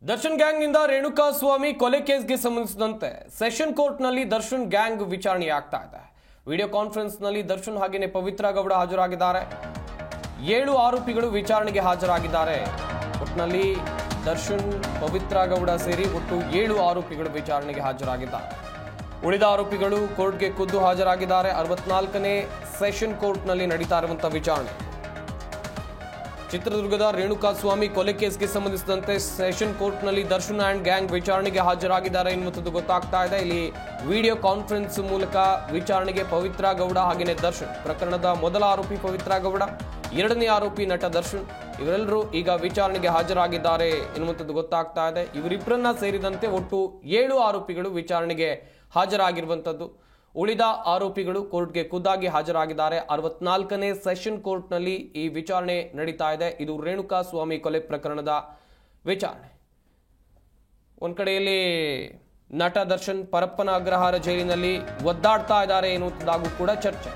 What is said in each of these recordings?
Darshan gang ನಿಂದ ರೇಣುಕಾ ಸ್ವಾಮಿ ಕೊಲೆ ಕೇಸ್ಗೆ ಸಂಬಂಧಿಸಿದಂತೆ ಸೆಷನ್ ಕೋರ್ಟ್ ನಲ್ಲಿ ದರ್ಶನ್ ಗ್ಯಾಂಗ್ ವಿಚಾರಣೆ ಆಗ್ತಾ ಇದೆ. ವಿಡಿಯೋ ಕಾನ್ಫರೆನ್ಸ್ ನಲ್ಲಿ ದರ್ಶನ್ ಹಾಗೇನೆ ಪವಿತ್ರ ಗೌಡ ಹಾಜರಾಗಿದ್ದಾರೆ. 7 ಆರೋಪಿಗಳು ವಿಚಾರಣೆಗೆ ಹಾಜರಾಗಿದ್ದಾರೆ. ಒಟ್ಟಿನಲ್ಲಿ ದರ್ಶನ್, ಪವಿತ್ರ ಗೌಡ ಸೇರಿ ಒಟ್ಟು 7 ಆರೋಪಿಗಳು ವಿಚಾರಣೆಗೆ ಹಾಜರಾಗಿದ್ದಾರೆ. ಉಳಿದ ಆರೋಪಿಗಳು ಕೋರ್ಟ್ಗೆ ಖುದ್ದು ಹಾಜರಾಗಿದ್ದಾರೆ. 64ನೇ ಸೆಷನ್ ಕೋರ್ಟ್ ನಲ್ಲಿ ನಡೀತಾ ಇರುವಂತಹ ವಿಚಾರಣೆ. ಚಿತ್ರದುರ್ಗದ ರೇಣುಕಾ ಸ್ವಾಮಿ ಕೊಲೆ ಕೇಸ್ಗೆ ಸಂಬಂಧಿಸಿದಂತೆ ಸೆಷನ್ ಕೋರ್ಟ್ ನಲ್ಲಿ ದರ್ಶನ್ ಅಂಡ್ ಗ್ಯಾಂಗ್ ವಿಚಾರಣೆಗೆ ಹಾಜರಾಗಿದ್ದಾರೆ ಎನ್ನುವುದು ಗೊತ್ತಾಗ್ತಾ ಇದೆ. ಇಲ್ಲಿ ವಿಡಿಯೋ ಕಾನ್ಫರೆನ್ಸ್ ಮೂಲಕ ವಿಚಾರಣೆಗೆ ಪವಿತ್ರ ಗೌಡ ಹಾಗೆಯೇ ದರ್ಶನ್, ಪ್ರಕರಣದ ಮೊದಲ ಆರೋಪಿ ಪವಿತ್ರ ಗೌಡ, ಎರಡನೇ ಆರೋಪಿ ನಟ ದರ್ಶನ್, ಇವರೆಲ್ಲರೂ ಈಗ ವಿಚಾರಣೆಗೆ ಹಾಜರಾಗಿದ್ದಾರೆ ಎನ್ನುವಂಥದ್ದು ಗೊತ್ತಾಗ್ತಾ ಇದೆ. ಇವರಿಬ್ಬರನ್ನ ಸೇರಿದಂತೆ ಒಟ್ಟು 7 ಆರೋಪಿಗಳು ವಿಚಾರಣೆಗೆ ಹಾಜರಾಗಿರುವಂಥದ್ದು. ಉಳಿದ ಆರೋಪಿಗಳು ಕೋರ್ಟ್ಗೆ ಖುದ್ದಾಗಿ ಹಾಜರಾಗಿದ್ದಾರೆ. 64ನೇ ಸೆಷನ್ ಕೋರ್ಟ್ನಲ್ಲಿ ಈ ವಿಚಾರಣೆ ನಡೀತಾ ಇದೆ. ಇದು ರೇಣುಕಾ ಸ್ವಾಮಿ ಕೊಲೆ ಪ್ರಕರಣದ ವಿಚಾರಣೆ. ಒಂದ್ ಕಡೆಯಲ್ಲಿ ನಟ ದರ್ಶನ್ ಪರಪ್ಪನ ಅಗ್ರಹಾರ ಜೈಲಿನಲ್ಲಿ ಒದ್ದಾಡ್ತಾ ಇದ್ದಾರೆ ಎನ್ನುವುದಾಗೂ ಕೂಡ ಚರ್ಚೆ.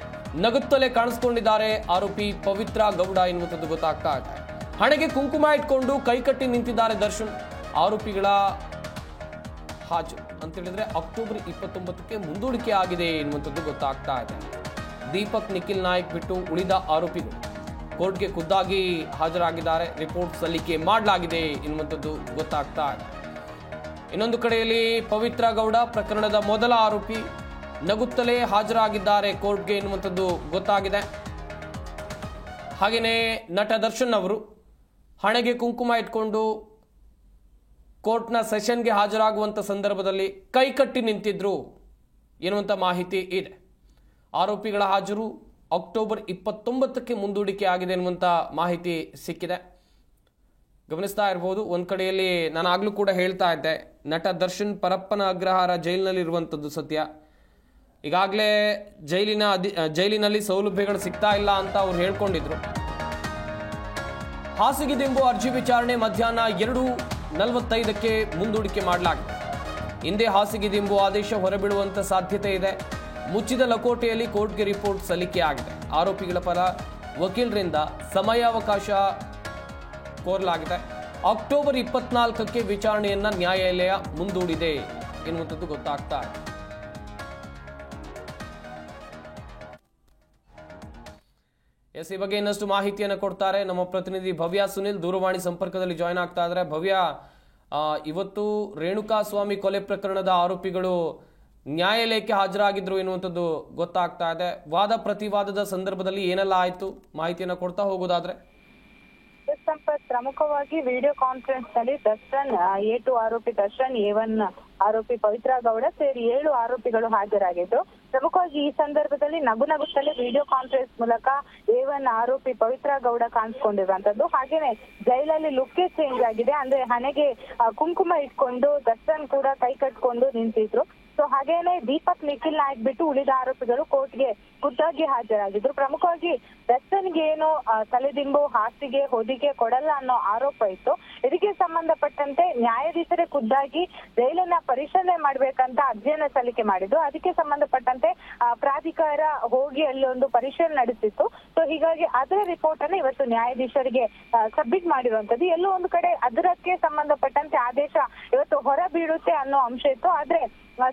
ನಗುತ್ತಲೇ ಕಾಣಿಸ್ಕೊಂಡಿದ್ದಾರೆ ಆರೋಪಿ ಪವಿತ್ರ ಗೌಡ ಎನ್ನುವಂಥದ್ದು ಗೊತ್ತಾಗ್ತಾ ಇದೆ. ಹಣೆಗೆ ಕುಂಕುಮ ಇಟ್ಕೊಂಡು ಕೈಕಟ್ಟಿ ನಿಂತಿದ್ದಾರೆ ದರ್ಶನ್. ಆರೋಪಿಗಳ ಹಾಜರು ಅಂತ ಹೇಳಿದ್ರೆ ಅಕ್ಟೋಬರ್ 29ಕ್ಕೆ ಮುಂದೂಡಿಕೆ ಆಗಿದೆ ಎನ್ನುವಂಥದ್ದು ಗೊತ್ತಾಗ್ತಾ ಇದೆ. ದೀಪಕ್, ನಿಖಿಲ್ ನಾಯಕ್ ಬಿಟ್ಟು ಉಳಿದ ಆರೋಪಿಗಳು ಕೋರ್ಟ್ಗೆ ಖುದ್ದಾಗಿ ಹಾಜರಾಗಿದ್ದಾರೆ. ರಿಪೋರ್ಟ್ ಸಲ್ಲಿಕೆ ಮಾಡಲಾಗಿದೆ ಎನ್ನುವಂಥದ್ದು ಗೊತ್ತಾಗ್ತಾ ಇದೆ. ಇನ್ನೊಂದು ಕಡೆಯಲ್ಲಿ ಪವಿತ್ರ ಗೌಡ, ಪ್ರಕರಣದ ಮೊದಲ ಆರೋಪಿ, ನಗುತ್ತಲೇ ಹಾಜರಾಗಿದ್ದಾರೆ ಕೋರ್ಟ್ಗೆ ಎನ್ನುವಂಥದ್ದು ಗೊತ್ತಾಗಿದೆ. ಹಾಗೆಯೇ ನಟ ದರ್ಶನ್ ಅವರು ಹಣೆಗೆ ಕುಂಕುಮ ಇಟ್ಕೊಂಡು ಕೋರ್ಟ್ನ ಸೆಷನ್ಗೆ ಹಾಜರಾಗುವಂಥ ಸಂದರ್ಭದಲ್ಲಿ ಕೈಕಟ್ಟಿ ನಿಂತಿದ್ರು ಎನ್ನುವಂಥ ಮಾಹಿತಿ ಇದೆ. ಆರೋಪಿಗಳ ಹಾಜರು ಅಕ್ಟೋಬರ್ 29ಕ್ಕೆ ಮುಂದೂಡಿಕೆ ಆಗಿದೆ ಎನ್ನುವಂಥ ಮಾಹಿತಿ ಸಿಕ್ಕಿದೆ. ಗಮನಿಸ್ತಾ ಇರಬಹುದು. ಒಂದು ಕಡೆಯಲ್ಲಿ ನಾನು ಆಗ್ಲೂ ಕೂಡ ಹೇಳ್ತಾ ಇದ್ದೆ, ನಟ ದರ್ಶನ್ ಪರಪ್ಪನ ಅಗ್ರಹಾರ ಜೈಲಿನಲ್ಲಿ ಇರುವಂಥದ್ದು ಸತ್ಯ. ಈಗಾಗಲೇ ಜೈಲಿನಲ್ಲಿ ಸೌಲಭ್ಯಗಳು ಸಿಗ್ತಾ ಇಲ್ಲ ಅಂತ ಅವ್ರು ಹೇಳ್ಕೊಂಡಿದ್ರು. ಹಾಸಿಗೆ ದಿಂಬು ಅರ್ಜಿ ವಿಚಾರಣೆ ಮಧ್ಯಾಹ್ನ 2:45ಕ್ಕೆ ಮುಂದೂಡಿಕೆ ಮಾಡಲಾಗಿದೆ. ಹಿಂದೆ ಹಾಸಿಗೆ ದಿಂಬು ಆದೇಶ ಹೊರಬಿಡುವಂತ ಸಾಧ್ಯತೆ ಇದೆ. ಮುಚ್ಚಿದ ಲಕೋಟೆಯಲ್ಲಿ ಕೋರ್ಟ್ಗೆ ರಿಪೋರ್ಟ್ ಸಲ್ಲಿಕೆ ಆಗಿದೆ. ಆರೋಪಿಗಳ ಪರ ವಕೀಲರಿಂದ ಸಮಯಾವಕಾಶ ಕೋರಲಾಗಿದೆ. ಅಕ್ಟೋಬರ್ 24ಕ್ಕೆ ವಿಚಾರಣೆಯನ್ನ ನ್ಯಾಯಾಲಯ ಮುಂದೂಡಿದೆ ಎನ್ನುವಂಥದ್ದು ಗೊತ್ತಾಗ್ತಾ ಇದೆ. ಈ ಬಗ್ಗೆ ಇನ್ನಷ್ಟು ಮಾಹಿತಿಯನ್ನು ಕೊಡ್ತಾರೆ ನಮ್ಮ ಪ್ರತಿನಿಧಿ ಭವ್ಯ ಸುನಿಲ್. ದೂರವಾಣಿ ಸಂಪರ್ಕದಲ್ಲಿ ಜಾಯ್ನ್ ಆಗ್ತಾ ಇದ್ದಾರೆ. ಭವ್ಯ, ಇವತ್ತು ರೇಣುಕಾ ಸ್ವಾಮಿ ಕೊಲೆ ಪ್ರಕರಣದ ಆರೋಪಿಗಳು ನ್ಯಾಯಾಲಯಕ್ಕೆ ಹಾಜರಾಗಿದ್ರು ಎನ್ನುವಂಥದ್ದು ಗೊತ್ತಾಗ್ತಾ ಇದೆ. ವಾದ ಪ್ರತಿವಾದದ ಸಂದರ್ಭದಲ್ಲಿ ಏನೆಲ್ಲ ಆಯ್ತು, ಮಾಹಿತಿಯನ್ನು ಕೊಡ್ತಾ ಹೋಗೋದಾದ್ರೆ? ಸಂಪತ್, ಪ್ರಮುಖವಾಗಿ ವಿಡಿಯೋ ಕಾನ್ಫರೆನ್ಸ್ ನಲ್ಲಿ ದರ್ಶನ್ A2 ಆರೋಪಿ ದರ್ಶನ್, A1 ಆರೋಪಿ ಪವಿತ್ರ ಗೌಡ ಸೇರಿ 7 ಆರೋಪಿಗಳು ಹಾಜರಾಗಿದ್ದು, ಪ್ರಮುಖವಾಗಿ ಈ ಸಂದರ್ಭದಲ್ಲಿ ನಗುತ್ತಲೇ ವಿಡಿಯೋ ಕಾನ್ಫರೆನ್ಸ್ ಮೂಲಕ A1 ಆರೋಪಿ ಪವಿತ್ರ ಗೌಡ ಕಾಣಿಸ್ಕೊಂಡಿರುವಂತದ್ದು. ಹಾಗೇನೆ ಜೈಲಲ್ಲಿ ಲುಕ್ಕೇ ಚೇಂಜ್ ಆಗಿದೆ. ಅಂದ್ರೆ ಹಣೆಗೆ ಕುಂಕುಮ ಇಟ್ಕೊಂಡು ದರ್ಶನ್ ಕೂಡ ಕೈ ಕಟ್ಕೊಂಡು ನಿಂತಿದ್ರು. ಸೊ ಹಾಗೇನೆ ದೀಪಕ್, ನಿಖಿಲ್ ನಾಯಕ್ ಬಿಟ್ಟು ಉಳಿದ ಆರೋಪಿಗಳು ಕೋರ್ಟ್ಗೆ ಖುದ್ದಾಗಿ ಹಾಜರಾಗಿದ್ರು. ಪ್ರಮುಖವಾಗಿ ದರ್ಶನ್ಗೆ ಏನು ತಲೆದಿಂಬು, ಹಾಸಿಗೆ, ಹೊದಿಕೆ ಕೊಡಲ್ಲ ಅನ್ನೋ ಆರೋಪ ಇತ್ತು. ಇದಕ್ಕೆ ಸಂಬಂಧಪಟ್ಟಂತೆ ನ್ಯಾಯಾಧೀಶರೇ ಖುದ್ದಾಗಿ ಜೈಲನ್ನ ಪರಿಶೀಲನೆ ಮಾಡ್ಬೇಕಂತ ಅರ್ಜಿಯನ್ನ ಸಲ್ಲಿಕೆ ಮಾಡಿದ್ದು. ಅದಕ್ಕೆ ಸಂಬಂಧಪಟ್ಟಂತೆ ಪ್ರಾಧಿಕಾರ ಹೋಗಿ ಅಲ್ಲಿ ಒಂದು ಪರಿಶೀಲನೆ ನಡೆಸಿತ್ತು. ಸೊ ಹೀಗಾಗಿ ಅದರ ರಿಪೋರ್ಟ್ ಅನ್ನ ಇವತ್ತು ನ್ಯಾಯಾಧೀಶರಿಗೆ ಸಬ್ಮಿಟ್ ಮಾಡಿರುವಂತದ್ದು. ಎಲ್ಲೋ ಒಂದು ಕಡೆ ಅದಕ್ಕೆ ಸಂಬಂಧಪಟ್ಟಂತೆ ಆದೇಶ ಇವತ್ತು ಹೊರ ಬೀಳುತ್ತೆ ಅನ್ನೋ ಅಂಶ ಇತ್ತು. ಆದ್ರೆ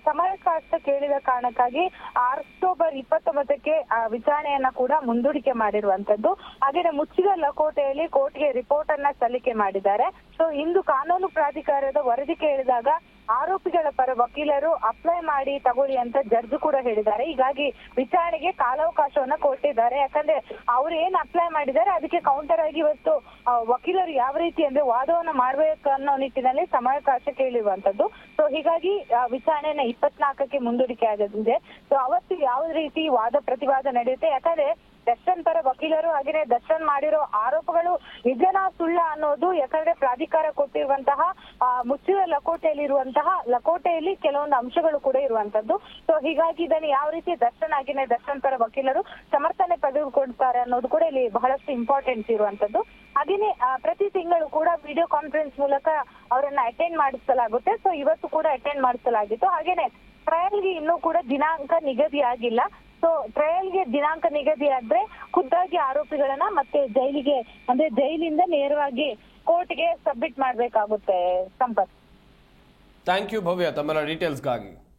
ಸಮಯಾವಕಾಶ ಕೇಳಿದ ಕಾರಣಕ್ಕಾಗಿ ಅಕ್ಟೋಬರ್ 29ಕ್ಕೆ ವಿಚಾರಣೆಯನ್ನ ಕೂಡ ಮುಂದೂಡಿಕೆ ಮಾಡಿರುವಂತದ್ದು. ಹಾಗೆ ಮುಚ್ಚಿದ ಲಕೋಟೆಯಲ್ಲಿ ಕೋರ್ಟ್ಗೆ ರಿಪೋರ್ಟ್ ಅನ್ನ ಸಲ್ಲಿಕೆ ಮಾಡಿದ್ದಾರೆ. ಸೊ ಇಂದು ಕಾನೂನು ಪ್ರಾಧಿಕಾರದ ವರದಿ ಕೇಳಿದಾಗ ಆರೋಪಿಗಳ ಪರ ವಕೀಲರು ಅಪ್ಲೈ ಮಾಡಿ ತಗೊಳ್ಳಿ ಅಂತ ಜಡ್ಜ್ ಕೂಡ ಹೇಳಿದ್ದಾರೆ. ಹೀಗಾಗಿ ವಿಚಾರಣೆಗೆ ಕಾಲಾವಕಾಶವನ್ನ ಕೊಟ್ಟಿದ್ದಾರೆ. ಯಾಕಂದ್ರೆ ಅವ್ರು ಏನ್ ಅಪ್ಲೈ ಮಾಡಿದ್ದಾರೆ ಅದಕ್ಕೆ ಕೌಂಟರ್ ಆಗಿ ಇವತ್ತು ವಕೀಲರು ಯಾವ ರೀತಿ ಅಂದ್ರೆ ವಾದವನ್ನ ಮಾಡ್ಬೇಕು ಅನ್ನೋ ನಿಟ್ಟಿನಲ್ಲಿ ಸಮಯಾವಕಾಶ ಕೇಳಿರುವಂತದ್ದು. ಸೊ ಹೀಗಾಗಿ ವಿಚಾರಣೆನ 24ಕ್ಕೆ ಮುಂದೂಡಿಕೆ ಆಗಿದೆ. ಸೊ ಅವತ್ತು ಯಾವ ರೀತಿ ವಾದ ಪ್ರತಿವಾದ ನಡೆಯುತ್ತೆ, ಯಾಕಂದ್ರೆ ದರ್ಶನ್ ಪರ ವಕೀಲರು ಹಾಗೆಯೇ ದರ್ಶನ್ ಮಾಡಿರೋ ಆರೋಪಗಳು ನಿಜನ ಸುಳ್ಳ ಅನ್ನೋದು, ಯಾಕಂದ್ರೆ ಪ್ರಾಧಿಕಾರ ಕೊಟ್ಟಿರುವಂತಹ ಮುಚ್ಚಿದ ಲಕೋಟೆಯಲ್ಲಿ ಕೆಲವೊಂದು ಅಂಶಗಳು ಕೂಡ ಇರುವಂತದ್ದು. ಸೊ ಹೀಗಾಗಿ ಇದನ್ನು ಯಾವ ರೀತಿ ದರ್ಶನ್ ಹಾಗೆಯೇ ದರ್ಶನ್ ಪರ ವಕೀಲರು ಸಮರ್ಥನೆ ಪಡೆದುಕೊಳ್ತಾರೆ ಅನ್ನೋದು ಕೂಡ ಇಲ್ಲಿ ಬಹಳಷ್ಟು ಇಂಪಾರ್ಟೆನ್ಸ್ ಇರುವಂತದ್ದು. ಹಾಗೇನೆ ಪ್ರತಿ ತಿಂಗಳು ಕೂಡ ವಿಡಿಯೋ ಕಾನ್ಫರೆನ್ಸ್ ಮೂಲಕ ಅವರನ್ನ ಅಟೆಂಡ್ ಮಾಡಿಸಲಾಗುತ್ತೆ. ಸೊ ಇವತ್ತು ಕೂಡ ಅಟೆಂಡ್ ಮಾಡಿಸಲಾಗಿತ್ತು. ಹಾಗೇನೆ ಟ್ರಯಲ್ಗೆ ಇನ್ನೂ ಕೂಡ ದಿನಾಂಕ ನಿಗದಿ ಆಗಿಲ್ಲ. ಸೊ ಟ್ರಯಲ್ಗೆ ದಿನಾಂಕ ನಿಗದಿ ಆದ್ರೆ ಖುದ್ದಾಗಿ ಆರೋಪಿಗಳನ್ನ ಮತ್ತೆ ಜೈಲಿಗೆ ಅಂದ್ರೆ ಜೈಲಿಂದ ನೇರವಾಗಿ ಕೋರ್ಟ್ಗೆ ಸಬ್ಮಿಟ್ ಮಾಡ್ಬೇಕಾಗುತ್ತೆ ಸಂಪತ್. ಥ್ಯಾಂಕ್ ಯು ಭವ್ಯ ತಮ್ಮೆಲ್ಲ ಡೀಟೇಲ್ಸ್ಗಾಗಿ.